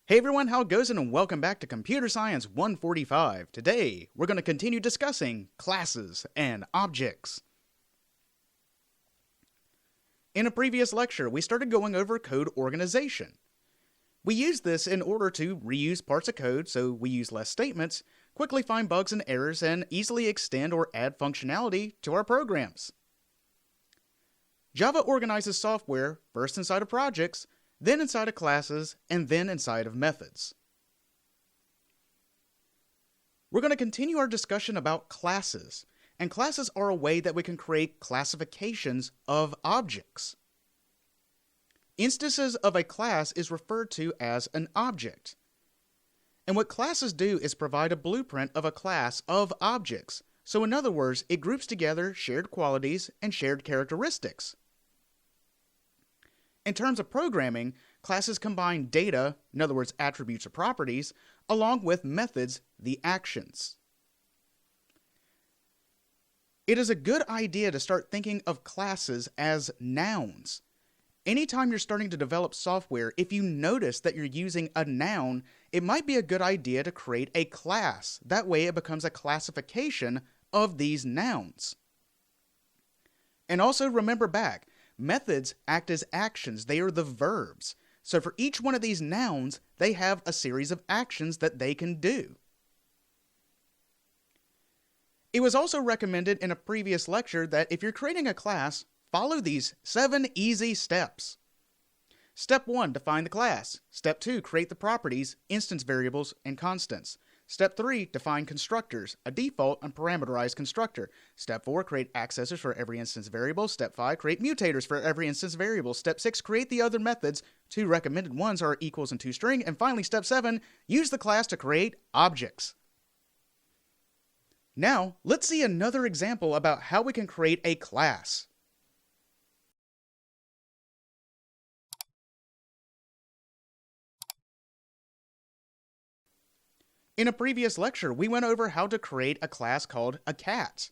Hey everyone, how it goes, and welcome back to Computer Science 145. Today, we're going to continue discussing classes and objects. In a previous lecture, we started going over code organization. We used this in order to reuse parts of code, so we use less statements, quickly find bugs and errors, and easily extend or add functionality to our programs. Java organizes software first inside of projects, then inside of classes, and then inside of methods. We're going to continue our discussion about classes, and classes are a way that we can create classifications of objects. Instances of a class is referred to as an object. And what classes do is provide a blueprint of a class of objects. So in other words, it groups together shared qualities and shared characteristics. In terms of programming, classes combine data, in other words, attributes or properties, along with methods, the actions. It is a good idea to start thinking of classes as nouns. Anytime you're starting to develop software, if you notice that you're using a noun, it might be a good idea to create a class. That way it becomes a classification of these nouns. And also remember back, methods act as actions. They are the verbs. So for each one of these nouns, they have a series of actions that they can do. It was also recommended in a previous lecture that if you're creating a class, follow these 7 easy steps. Step 1, define the class. Step 2, create the properties, instance variables, and constants. Step 3, define constructors, a default and parameterized constructor. Step 4, create accessors for every instance variable. Step 5, create mutators for every instance variable. Step 6, create the other methods. 2 recommended ones are equals and toString. And finally, step 7, use the class to create objects. Now, let's see another example about how we can create a class. In a previous lecture, we went over how to create a class called a cat.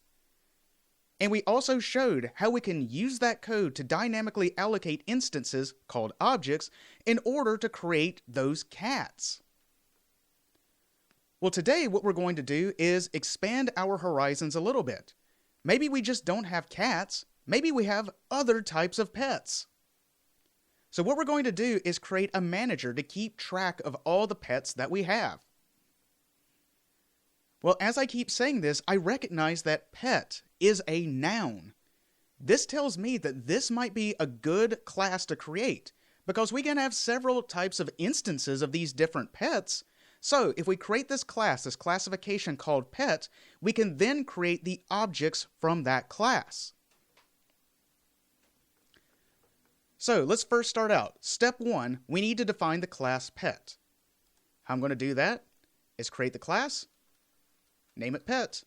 And we also showed how we can use that code to dynamically allocate instances called objects in order to create those cats. Well, today what we're going to do is expand our horizons a little bit. Maybe we just don't have cats. Maybe we have other types of pets. So what we're going to do is create a manager to keep track of all the pets that we have. Well, as I keep saying this, I recognize that pet is a noun. This tells me that this might be a good class to create, because we can have several types of instances of these different pets. So if we create this class, this classification called pet, we can then create the objects from that class. So let's first start out. Step 1, we need to define the class pet. How I'm going to do that is create the class, name it pet.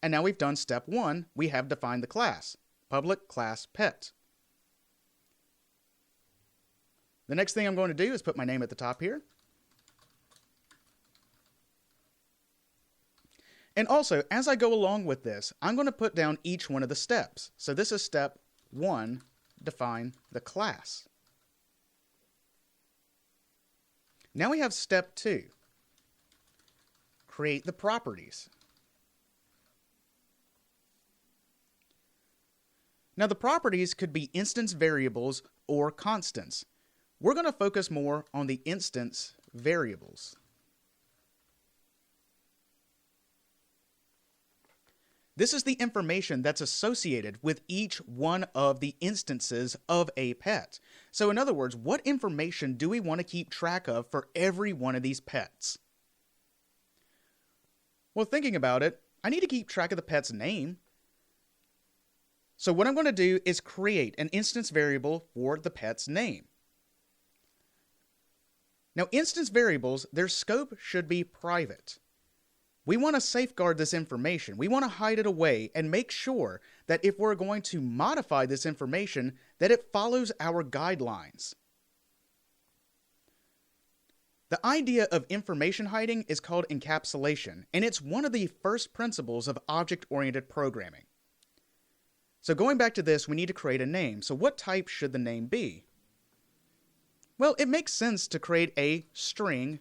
And now we've done step 1. We have defined the class, public class pet. The next thing I'm going to do is put my name at the top here. And also, as I go along with this, I'm going to put down each one of the steps. So this is step 1, define the class. Now we have step 2. Create the properties. Now the properties could be instance variables or constants. We're going to focus more on the instance variables. This is the information that's associated with each one of the instances of a pet. So in other words, what information do we want to keep track of for every one of these pets? Well, thinking about it, I need to keep track of the pet's name. So what I'm going to do is create an instance variable for the pet's name. Now, instance variables, their scope should be private. We want to safeguard this information. We want to hide it away and make sure that if we're going to modify this information, that it follows our guidelines. The idea of information hiding is called encapsulation, and it's one of the first principles of object-oriented programming. So going back to this, we need to create a name. So what type should the name be? Well, it makes sense to create a string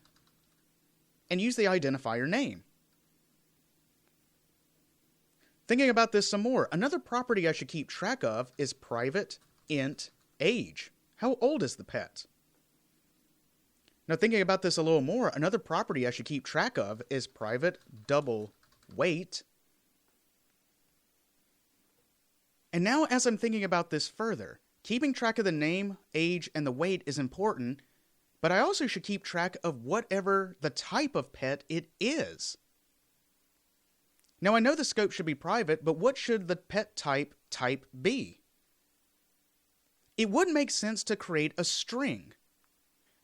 and use the identifier name. Thinking about this some more, another property I should keep track of is private int age. How old is the pet? Now, thinking about this a little more, another property I should keep track of is private double weight. And now, as I'm thinking about this further, keeping track of the name, age, and the weight is important, but I also should keep track of whatever the type of pet it is. Now, I know the scope should be private, but what should the pet type be? It would make sense to create a string.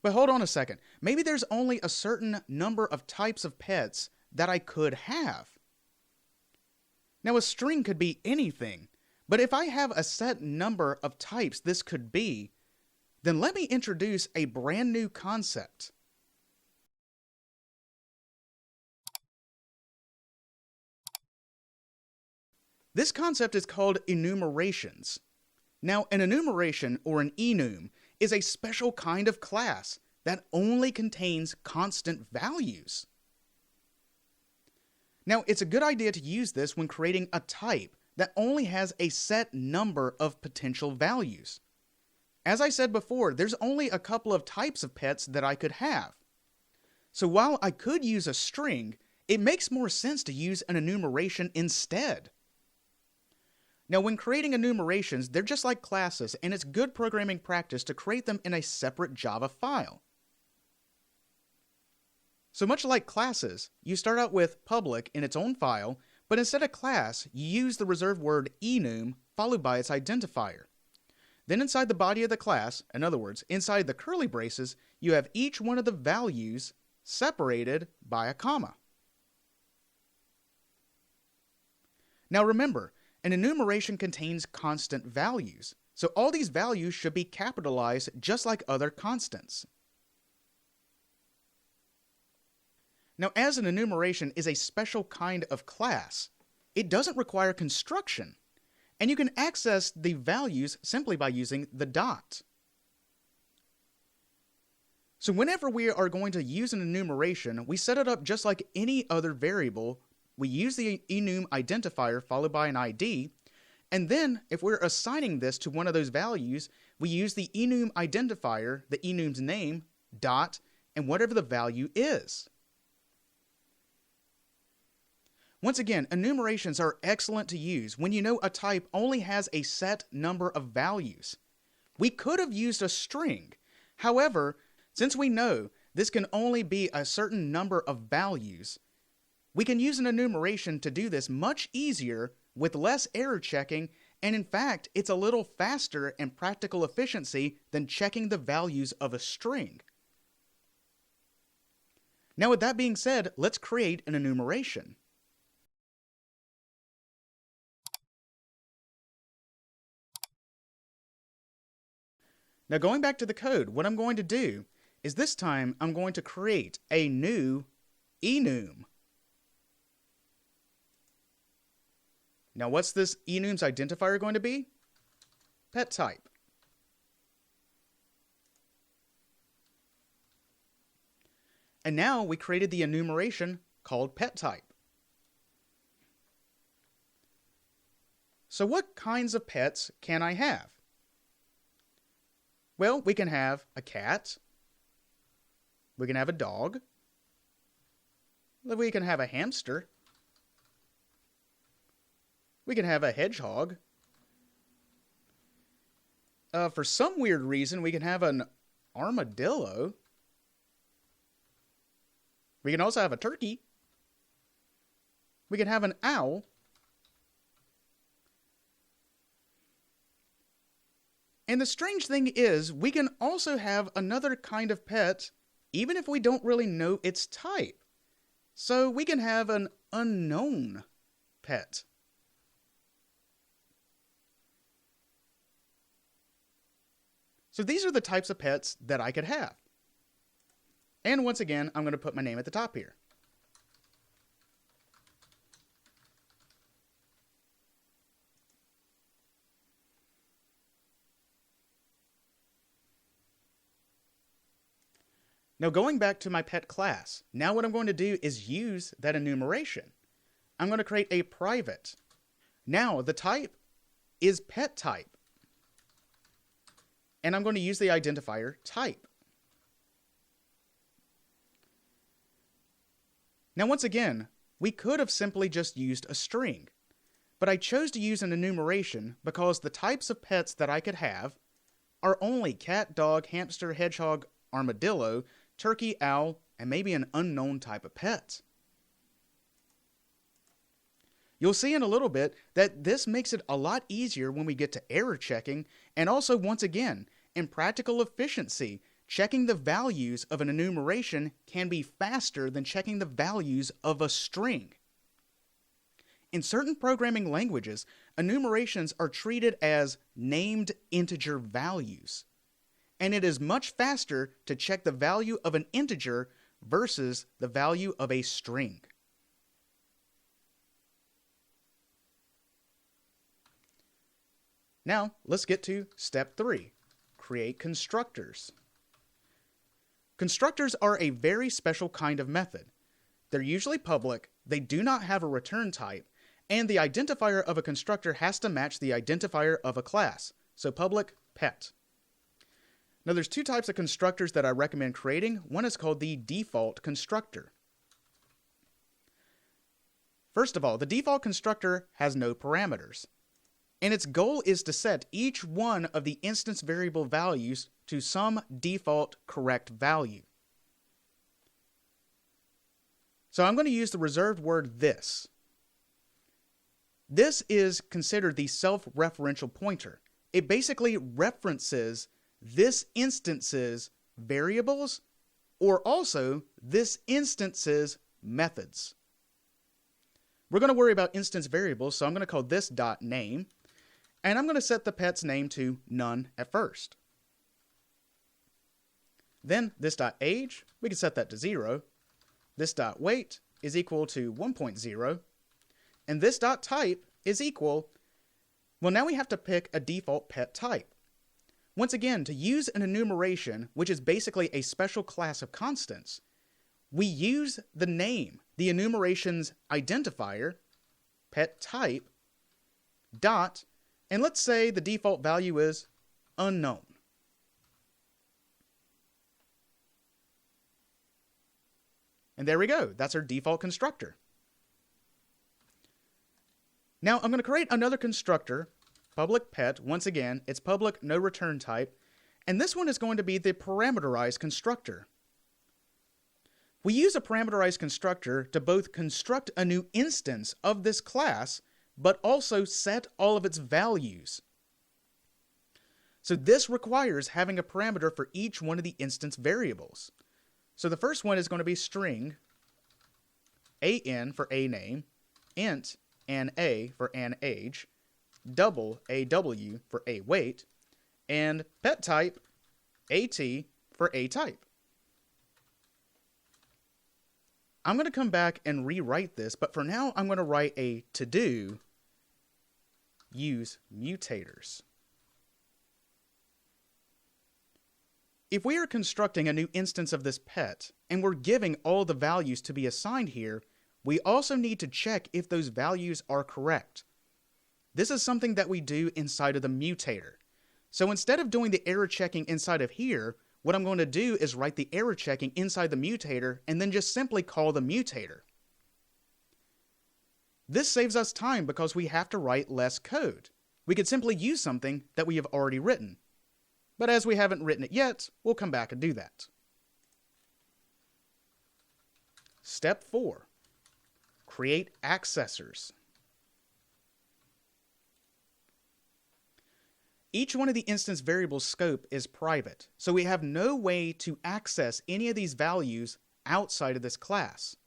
But hold on a second. Maybe there's only a certain number of types of pets that I could have. Now, a string could be anything, but if I have a set number of types this could be, then let me introduce a brand new concept. This concept is called enumerations. Now, an enumeration, or an enum, is a special kind of class that only contains constant values. Now, it's a good idea to use this when creating a type that only has a set number of potential values. As I said before, there's only a couple of types of pets that I could have. So while I could use a string, it makes more sense to use an enumeration instead. Now, when creating enumerations, they're just like classes, and it's good programming practice to create them in a separate Java file. So much like classes, you start out with public in its own file, but instead of class, you use the reserved word enum followed by its identifier. Then inside the body of the class, in other words, inside the curly braces, you have each one of the values separated by a comma. Now remember, an enumeration contains constant values, so all these values should be capitalized just like other constants. Now, as an enumeration is a special kind of class, it doesn't require construction, and you can access the values simply by using the dot. So whenever we are going to use an enumeration, we set it up just like any other variable. We use the enum identifier followed by an ID, and then if we're assigning this to one of those values, we use the enum identifier, the enum's name, dot, and whatever the value is. Once again, enumerations are excellent to use when you know a type only has a set number of values. We could have used a string. However, since we know this can only be a certain number of values, we can use an enumeration to do this much easier with less error checking, and in fact, it's a little faster and practical efficiency than checking the values of a string. Now with that being said, let's create an enumeration. Now going back to the code, what I'm going to do is this time I'm going to create a new enum. Now what's this enum's identifier going to be? Pet type. And now we created the enumeration called pet type. So what kinds of pets can I have? Well, we can have a cat, we can have a dog, we can have a hamster, we can have a hedgehog. For some weird reason, we can have an armadillo. We can also have a turkey. We can have an owl. And the strange thing is, we can also have another kind of pet, even if we don't really know its type. So we can have an unknown pet. So these are the types of pets that I could have. And once again, I'm going to put my name at the top here. Now going back to my pet class, now what I'm going to do is use that enumeration. I'm going to create a private. Now the type is pet type. And I'm going to use the identifier type. Now once again, we could have simply just used a string, but I chose to use an enumeration because the types of pets that I could have are only cat, dog, hamster, hedgehog, armadillo, turkey, owl, and maybe an unknown type of pet. You'll see in a little bit that this makes it a lot easier when we get to error checking, and also once again, in practical efficiency, checking the values of an enumeration can be faster than checking the values of a string. In certain programming languages, enumerations are treated as named integer values, and it is much faster to check the value of an integer versus the value of a string. Now, let's get to step 3, create constructors. Constructors are a very special kind of method. They're usually public, they do not have a return type, and the identifier of a constructor has to match the identifier of a class, so public, pet. Now there's two types of constructors that I recommend creating. One is called the default constructor. First of all, the default constructor has no parameters, and its goal is to set each one of the instance variable values to some default correct value. So I'm going to use the reserved word this. This is considered the self-referential pointer. It basically references this instance's variables or also this instance's methods. We're going to worry about instance variables, so I'm going to call this .name, and I'm going to set the pet's name to none at first. Then this .age, we can set that to 0. This .weight is equal to 1.0. And this .type is equal, well, now we have to pick a default pet type. Once again, to use an enumeration, which is basically a special class of constants, we use the name, the enumeration's identifier, pet type, dot, and let's say the default value is unknown. And there we go. That's our default constructor. Now I'm going to create another constructor, public pet. Once again, it's public, no return type. And this one is going to be the parameterized constructor. We use a parameterized constructor to both construct a new instance of this class, but also set all of its values. So this requires having a parameter for each one of the instance variables. So the first one is going to be string, an for a name, int na for an age, double aw for a weight, and pet type at for a type. I'm going to come back and rewrite this, but for now I'm going to write a to-do use mutators. If we are constructing a new instance of this pet, and we're giving all the values to be assigned here, we also need to check if those values are correct. This is something that we do inside of the mutator. So instead of doing the error checking inside of here, what I'm going to do is write the error checking inside the mutator and then just simply call the mutator. This saves us time because we have to write less code. We could simply use something that we have already written. But as we haven't written it yet, we'll come back and do that. Step 4. Create accessors. Each one of the instance variables scope is private, so we have no way to access any of these values outside of this class.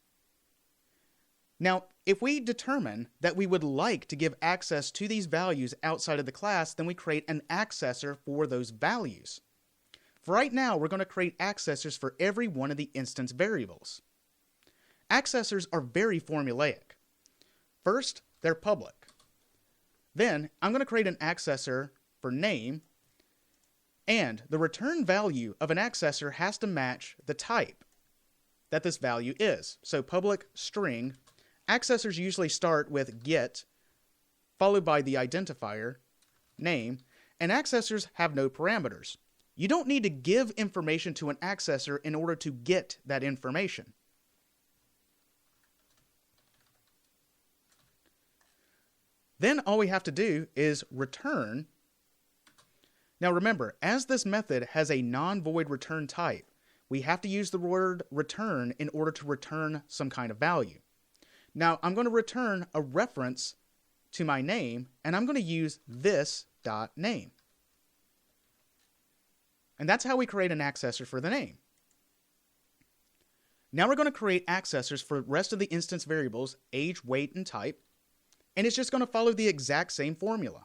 Now, if we determine that we would like to give access to these values outside of the class, then we create an accessor for those values. For right now, we're going to create accessors for every one of the instance variables. Accessors are very formulaic. First, they're public. Then, I'm going to create an accessor for name, And the return value of an accessor has to match the type that this value is. So public string, accessors usually start with get, followed by the identifier, name, and accessors have no parameters. You don't need to give information to an accessor in order to get that information. Then all we have to do is return. Now remember, as this method has a non-void return type, we have to use the word return in order to return some kind of value. Now I'm going to return a reference to my name, and I'm going to use this.name. And that's how we create an accessor for the name. Now we're going to create accessors for the rest of the instance variables, age, weight, and type, and it's just going to follow the exact same formula.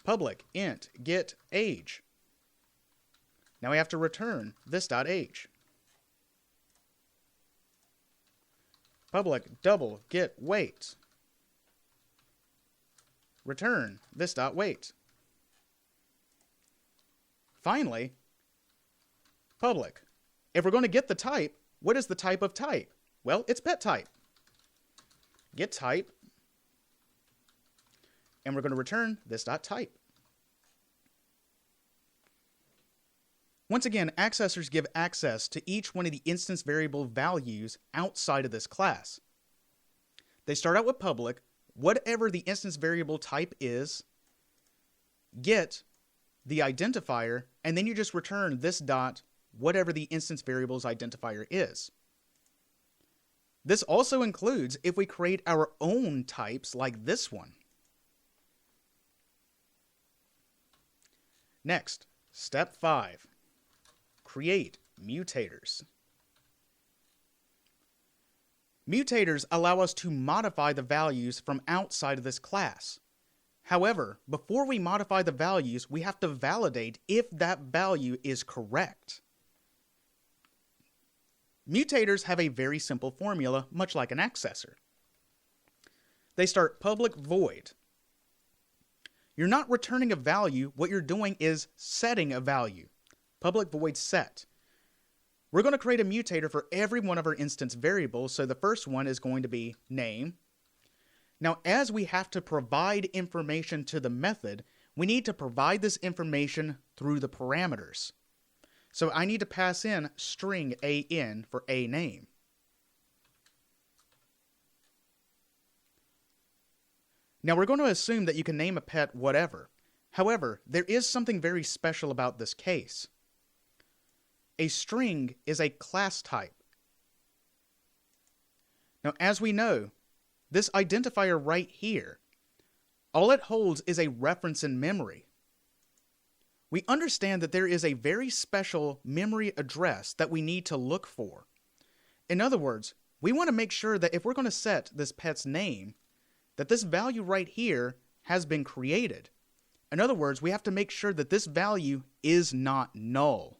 Public int get age. Now we have to return this.age. Public double get weight. Return this.weight. Finally, public. If we're going to get the type, what is the type of type? Well, it's pet type. Get type, and we're going to return this.type. Once again, accessors give access to each one of the instance variable values outside of this class. They start out with public, whatever the instance variable type is, get the identifier, and then you just return this dot whatever the instance variable's identifier is. This also includes if we create our own types like this one. Next, step 5. Create mutators. Mutators allow us to modify the values from outside of this class. However, before we modify the values, we have to validate if that value is correct. Mutators have a very simple formula, much like an accessor. They start public void. You're not returning a value, what you're doing is setting a value. Public void set. We're going to create a mutator for every one of our instance variables, so the first one is going to be name. Now, as we have to provide information to the method, we need to provide this information through the parameters. So I need to pass in string an for a name. Now we're going to assume that you can name a pet whatever. However, there is something very special about this case. A string is a class type. Now, as we know, this identifier right here, all it holds is a reference in memory. We understand that there is a very special memory address that we need to look for. In other words, we want to make sure that if we're going to set this pet's name, that this value right here has been created. In other words, we have to make sure that this value is not null.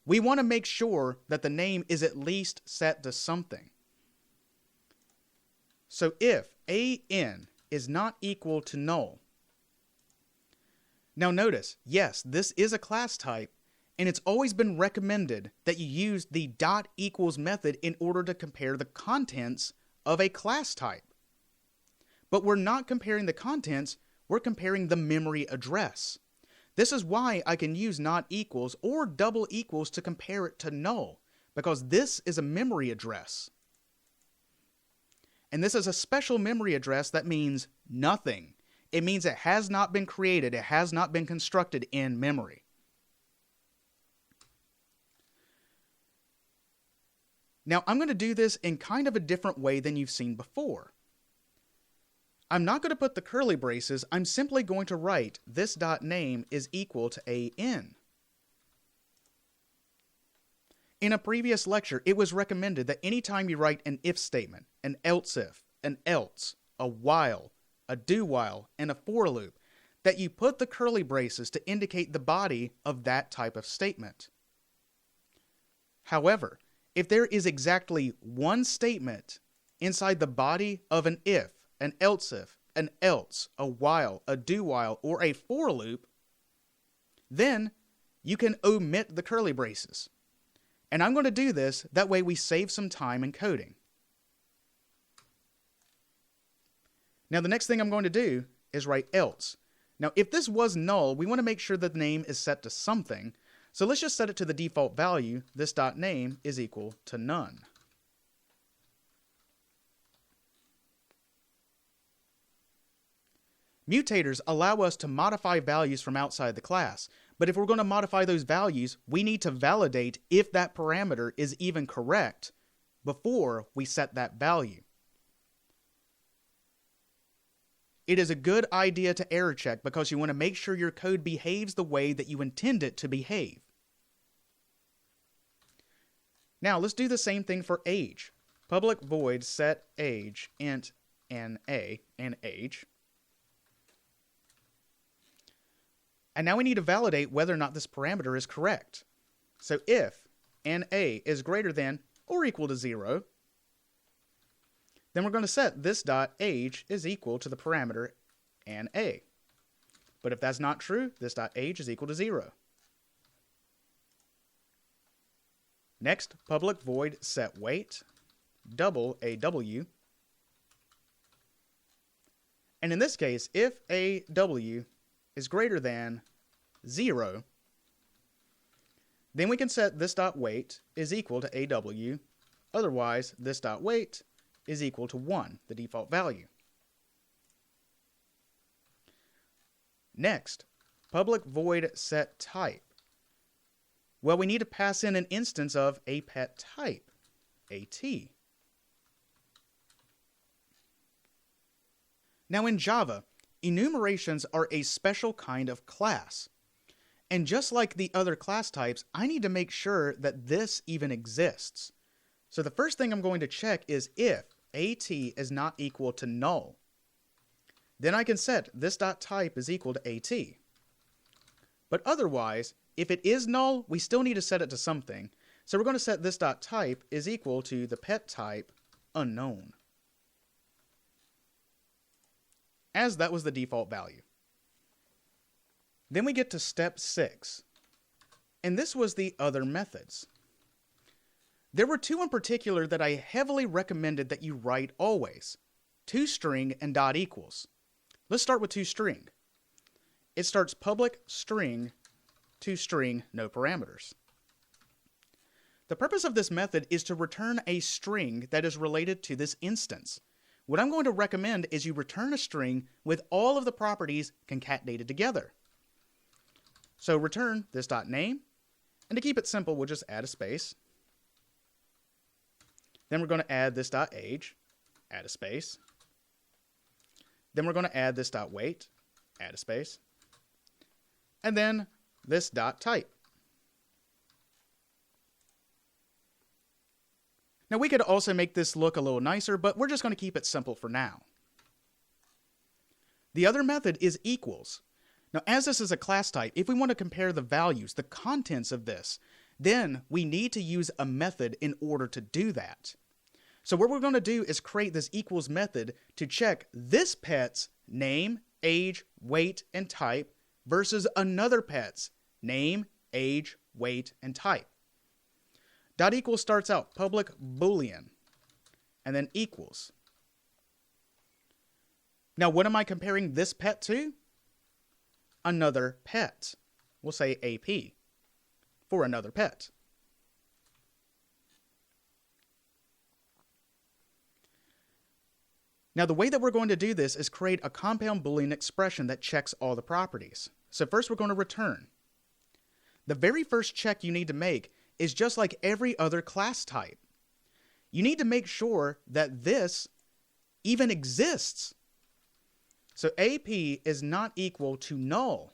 We want to make sure that the name is at least set to something. So if an is not equal to null, now notice, yes, this is a class type, and it's always been recommended that you use the dot equals method in order to compare the contents of a class type. But we're not comparing the contents, we're comparing the memory address. This is why I can use not equals or double equals to compare it to null, because this is a memory address. And this is a special memory address that means nothing. It means it has not been created, it has not been constructed in memory. Now I'm going to do this in kind of a different way than you've seen before. I'm not going to put the curly braces, I'm simply going to write this.name is equal to an. In a previous lecture, it was recommended that anytime you write an if statement, an else if, an else, a while, a do while, and a for loop, that you put the curly braces to indicate the body of that type of statement. However, if there is exactly one statement inside the body of an if, an else if, an else, a while, a do while, or a for loop, then you can omit the curly braces. And I'm going to do this, that way we save some time in coding. Now the next thing I'm going to do is write else. Now if this was null, we want to make sure that the name is set to something. So let's just set it to the default value, this dot name is equal to none. Mutators allow us to modify values from outside the class, but if we're going to modify those values, we need to validate if that parameter is even correct before we set that value. It is a good idea to error check because you want to make sure your code behaves the way that you intend it to behave. Now let's do the same thing for age. Public void set age int NA and age. And now we need to validate whether or not this parameter is correct. So if NA is greater than or equal to 0, then we're going to set this dot age is equal to the parameter NA. But if that's not true, this dot age is equal to 0. Next, public void set weight double AW. And in this case, if AW is greater than 0, then we can set this dot weight is equal to AW. Otherwise, this dot weight is equal to 1, the default value. Next, public void set type. Well, we need to pass in an instance of a pet type, AT. Now in Java, enumerations are a special kind of class. And just like the other class types, I need to make sure that this even exists. So the first thing I'm going to check is if AT is not equal to null. Then I can set this dot type is equal to AT. But otherwise, if it is null, we still need to set it to something. So we're going to set this dot type is equal to the pet type unknown, as that was the default value. Then we get to step 6. And this was the other methods. There were two in particular that I heavily recommended that you write always. ToString and dot equals. Let's start with ToString. It starts public string ToString no parameters. The purpose of this method is to return a string that is related to this instance. What I'm going to recommend is you return a string with all of the properties concatenated together. So return this dot name, and to keep it simple, we'll just add a space. Then we're going to add this dot age, add a space. Then we're going to add this dot weight, add a space. And then this dot type. Now we could also make this look a little nicer, but we're just going to keep it simple for now. The other method is equals. Now as this is a class type, if we want to compare the values, the contents of this, then we need to use a method in order to do that. So what we're going to do is create this equals method to check this pet's name, age, weight, and type versus another pet's name, age, weight, and type. Dot equals starts out public boolean and then equals. Now what am I comparing this pet to? Another pet. We'll say AP for another pet. Now the way that we're going to do this is create a compound Boolean expression that checks all the properties. So first we're going to return. The very first check you need to make is just like every other class type. You need to make sure that this even exists. So AP is not equal to null.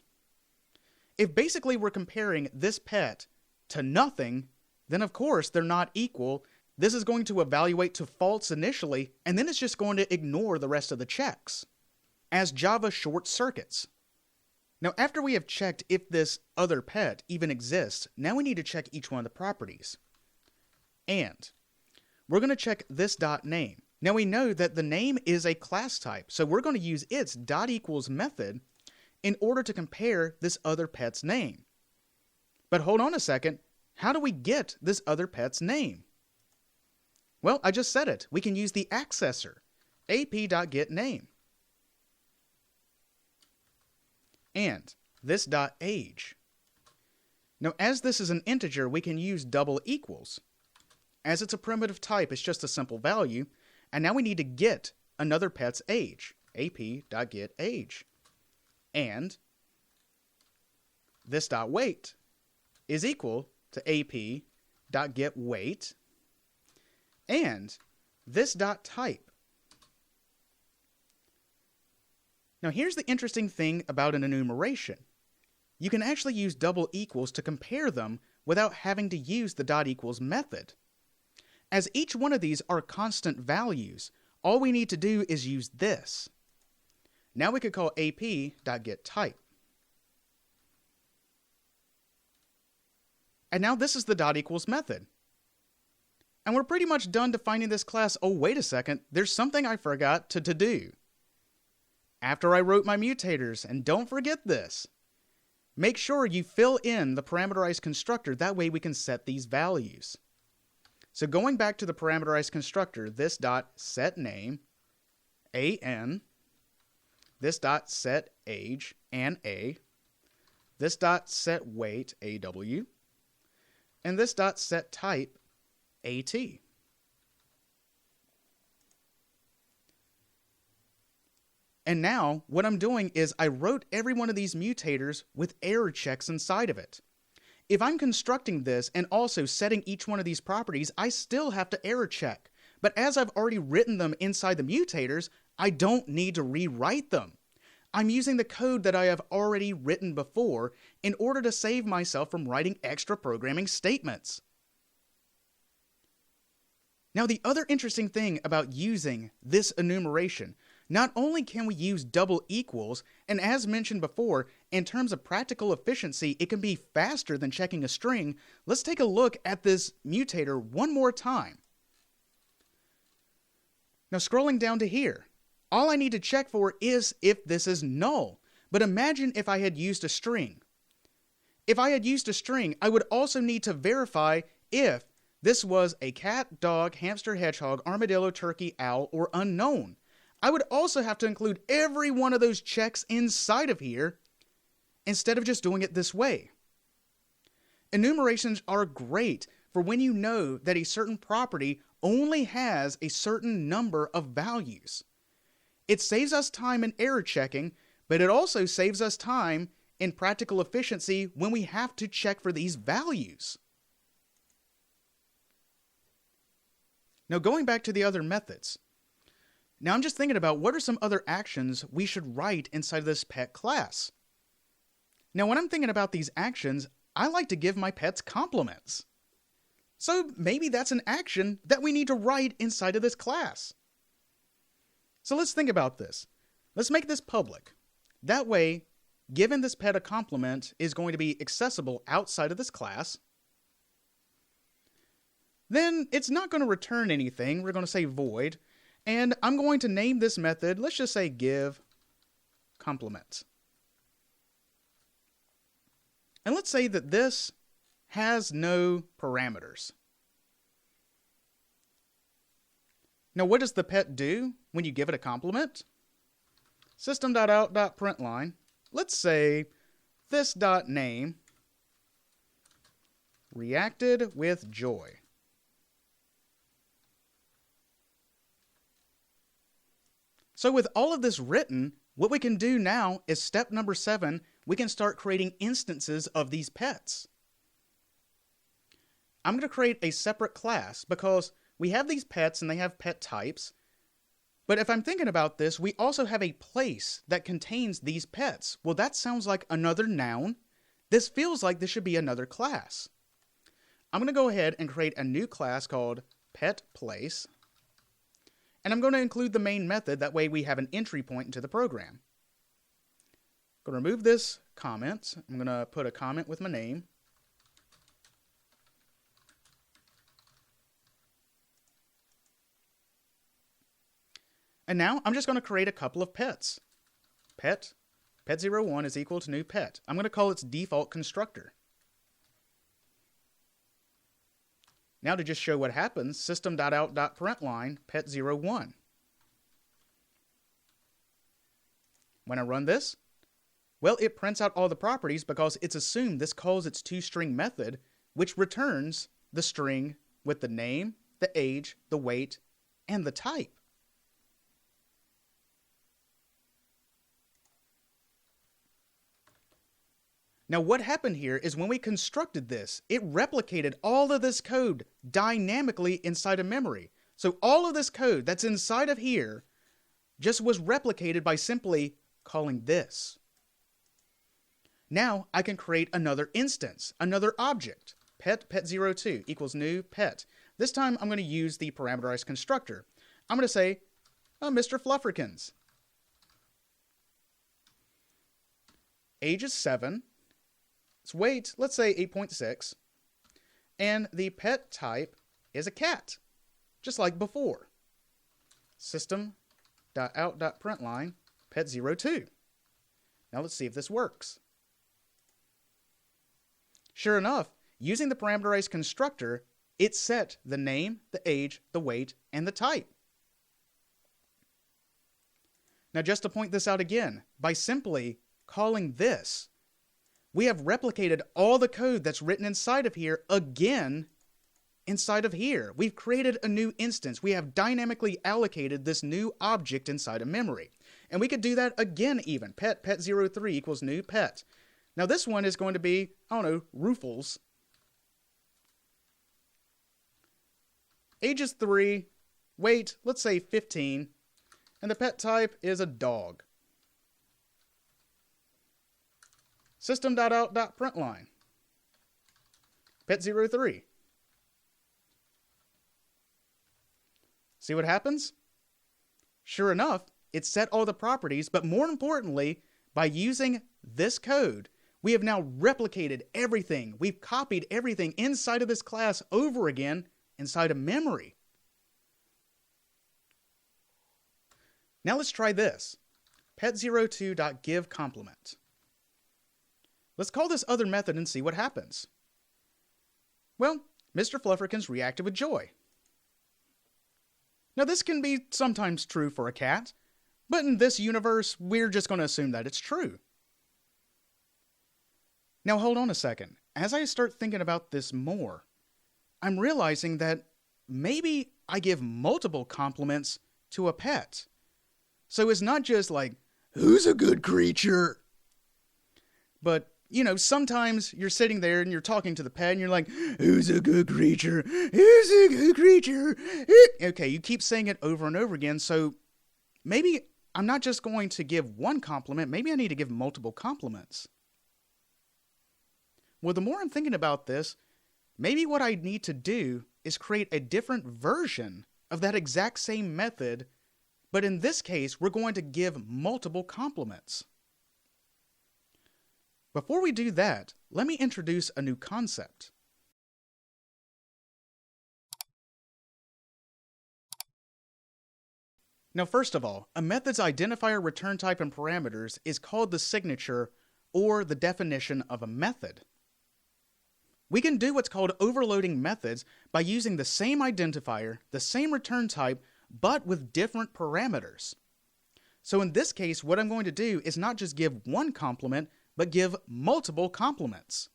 If basically we're comparing this pet to nothing, then of course they're not equal. This is going to evaluate to false initially, and then it's just going to ignore the rest of the checks, as Java short circuits. Now after we have checked if this other pet even exists, now we need to check each one of the properties. And we're going to check this dot name. Now we know that the name is a class type, so we're going to use its .equals method in order to compare this other pet's name. But hold on a second, how do we get this other pet's name? Well, I just said it. We can use the accessor, ap.getName. And this .age. Now, as this is an integer, we can use double equals. As it's a primitive type, it's just a simple value. And now we need to get another pet's age, ap.getAge. And this .weight is equal to ap.getWeight. And this .type. Now here's the interesting thing about an enumeration. You can actually use double equals to compare them without having to use the .equals method. As each one of these are constant values, all we need to do is use this. Now we could call ap.getType. And now this is the .equals method. And we're pretty much done defining this class. Oh, wait a second, there's something I forgot to do. After I wrote my mutators, and don't forget this, make sure you fill in the parameterized constructor, that way we can set these values. So going back to the parameterized constructor, this .setName, an, this .setAge, an a, this .setWeight, aw, and this .setType, at. And now, what I'm doing is I wrote every one of these mutators with error checks inside of it. If I'm constructing this and also setting each one of these properties, I still have to error check. But as I've already written them inside the mutators, I don't need to rewrite them. I'm using the code that I have already written before in order to save myself from writing extra programming statements. Now, the other interesting thing about using this enumeration, not only can we use double equals, and as mentioned before, in terms of practical efficiency, it can be faster than checking a string. Let's take a look at this mutator one more time. Now, scrolling down to here, all I need to check for is if this is null. But imagine if I had used a string. If I had used a string, I would also need to verify if this was a cat, dog, hamster, hedgehog, armadillo, turkey, owl, or unknown. I would also have to include every one of those checks inside of here instead of just doing it this way. Enumerations are great for when you know that a certain property only has a certain number of values. It saves us time in error checking, but it also saves us time in practical efficiency when we have to check for these values. Now going back to the other methods. Now I'm just thinking about what are some other actions we should write inside of this pet class. Now when I'm thinking about these actions, I like to give my pets compliments. So maybe that's an action that we need to write inside of this class. So let's think about this. Let's make this public. That way, giving this pet a compliment is going to be accessible outside of this class. Then it's not going to return anything. We're going to say void. And I'm going to name this method, let's just say give compliment. And let's say that this has no parameters. Now what does the pet do when you give it a compliment? System.out.println, let's say this.name reacted with joy. So with all of this written, what we can do now is step number 7, we can start creating instances of these pets. I'm going to create a separate class because we have these pets and they have pet types. But if I'm thinking about this, we also have a place that contains these pets. Well, that sounds like another noun. This feels like this should be another class. I'm going to go ahead and create a new class called pet place. And I'm going to include the main method, that way we have an entry point into the program. I'm going to remove this comment. I'm going to put a comment with my name. And now I'm just going to create a couple of pets. Pet01 is equal to new pet. I'm going to call its default constructor. Now to just show what happens, system.out.println pet01. When I run this, well, it prints out all the properties because it's assumed this calls its toString method, which returns the string with the name, the age, the weight, and the type. Now what happened here is when we constructed this, it replicated all of this code dynamically inside of memory. So all of this code that's inside of here just was replicated by simply calling this. Now I can create another instance, another object. Pet02 equals new pet. This time I'm going to use the parameterized constructor. I'm going to say, Mr. Flufferkins. Age is 7. Its weight, let's say 8.6. And the pet type is a cat, just like before. System.out.println pet02. Now let's see if this works. Sure enough, using the parameterized constructor, it set the name, the age, the weight, and the type. Now just to point this out again, by simply calling this, we have replicated all the code that's written inside of here again inside of here. We've created a new instance. We have dynamically allocated this new object inside of memory. And we could do that again even. Pet03 equals new pet. Now this one is going to be, I don't know, Rufles. Age is 3, weight, let's say 15, and the pet type is a dog. System.out.println pet03. See what happens? Sure enough, it set all the properties, but more importantly, by using this code, we have now replicated everything. We've copied everything inside of this class over again inside of memory. Now let's try this. Pet02.giveComplement. Let's call this other method and see what happens. Well, Mr. Flufferkins reacted with joy. Now this can be sometimes true for a cat, but in this universe, we're just going to assume that it's true. Now hold on a second. As I start thinking about this more, I'm realizing that maybe I give multiple compliments to a pet. So it's not just like, who's a good creature? But, you know, sometimes you're sitting there and you're talking to the pet and you're like, who's a good creature? Who's a good creature? Okay, you keep saying it over and over again, so maybe I'm not just going to give one compliment, maybe I need to give multiple compliments. Well, the more I'm thinking about this, maybe what I need to do is create a different version of that exact same method, but in this case, we're going to give multiple compliments. Before we do that, let me introduce a new concept. Now, first of all, a method's identifier, return type, and parameters is called the signature or the definition of a method. We can do what's called overloading methods by using the same identifier, the same return type, but with different parameters. So in this case, what I'm going to do is not just give one complement, but give multiple compliments.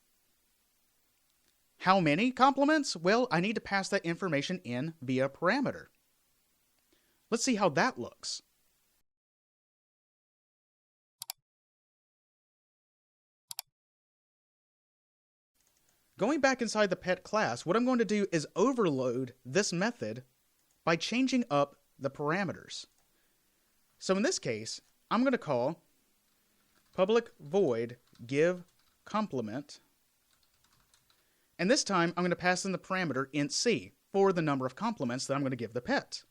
How many compliments? Well, I need to pass that information in via a parameter. Let's see how that looks. Going back inside the pet class, what I'm going to do is overload this method by changing up the parameters. So in this case, I'm going to call public void give complement, and this time I'm going to pass in the parameter int c for the number of compliments that I'm going to give the pet.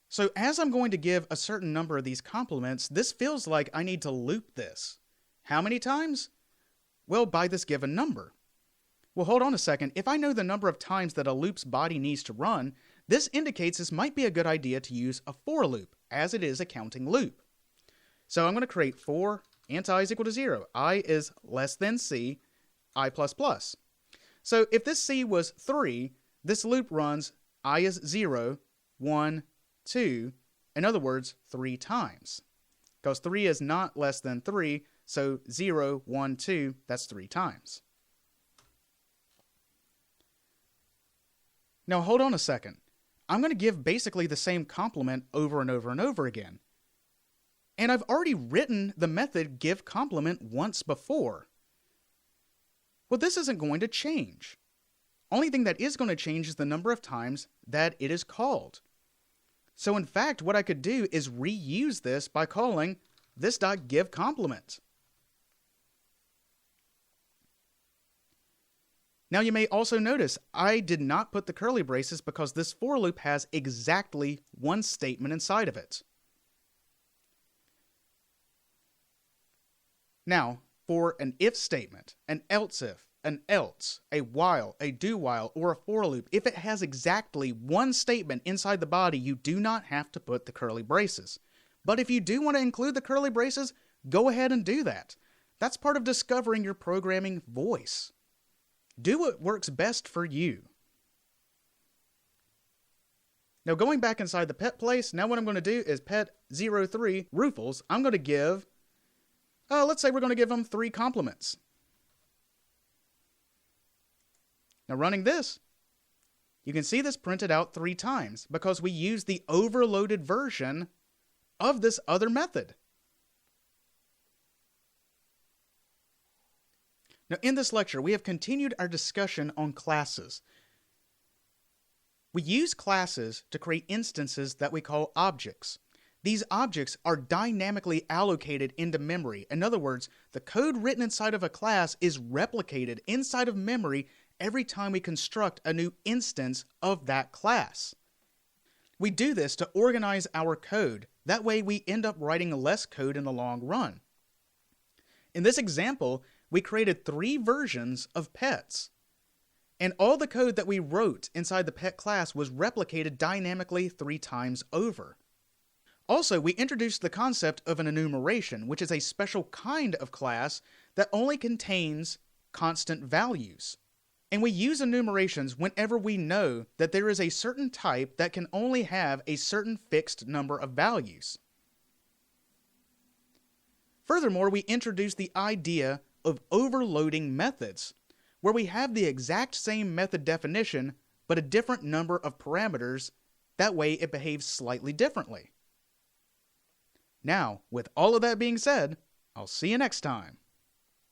So as I'm going to give a certain number of these compliments, this feels like I need to loop this. How many times? Well, by this given number. Well, hold on a second. If I know the number of times that a loop's body needs to run, this indicates this might be a good idea to use a for loop, as it is a counting loop. So I'm going to create for int I is equal to 0. I is less than c, I++. So if this c was 3, this loop runs I is 0, 1, 2, in other words, 3 times. Because 3 is not less than 3, so 0, 1, 2, that's 3 times. Now hold on a second. I'm going to give basically the same complement over and over and over again. And I've already written the method give complement once before. Well, this isn't going to change. Only thing that is going to change is the number of times that it is called. So in fact, what I could do is reuse this by calling this.giveComplement. Now you may also notice I did not put the curly braces because this for loop has exactly one statement inside of it. Now, for an if statement, an else if, an else, a while, a do while, or a for loop, if it has exactly one statement inside the body, you do not have to put the curly braces. But if you do want to include the curly braces, go ahead and do that. That's part of discovering your programming voice. Do what works best for you. Now going back inside the pet place, now what I'm going to do is pet 03 Rufles, I'm going to give, let's say we're going to give them 3 compliments. Now running this, you can see this printed out 3 times because we used the overloaded version of this other method. Now, in this lecture, we have continued our discussion on classes. We use classes to create instances that we call objects. These objects are dynamically allocated into memory. In other words, the code written inside of a class is replicated inside of memory every time we construct a new instance of that class. We do this to organize our code. That way we end up writing less code in the long run. In this example, we created 3 versions of pets. And all the code that we wrote inside the pet class was replicated dynamically 3 times over. Also, we introduced the concept of an enumeration, which is a special kind of class that only contains constant values. And we use enumerations whenever we know that there is a certain type that can only have a certain fixed number of values. Furthermore, we introduced the idea of overloading methods, where we have the exact same method definition, but a different number of parameters. That way it behaves slightly differently. Now, with all of that being said, I'll see you next time.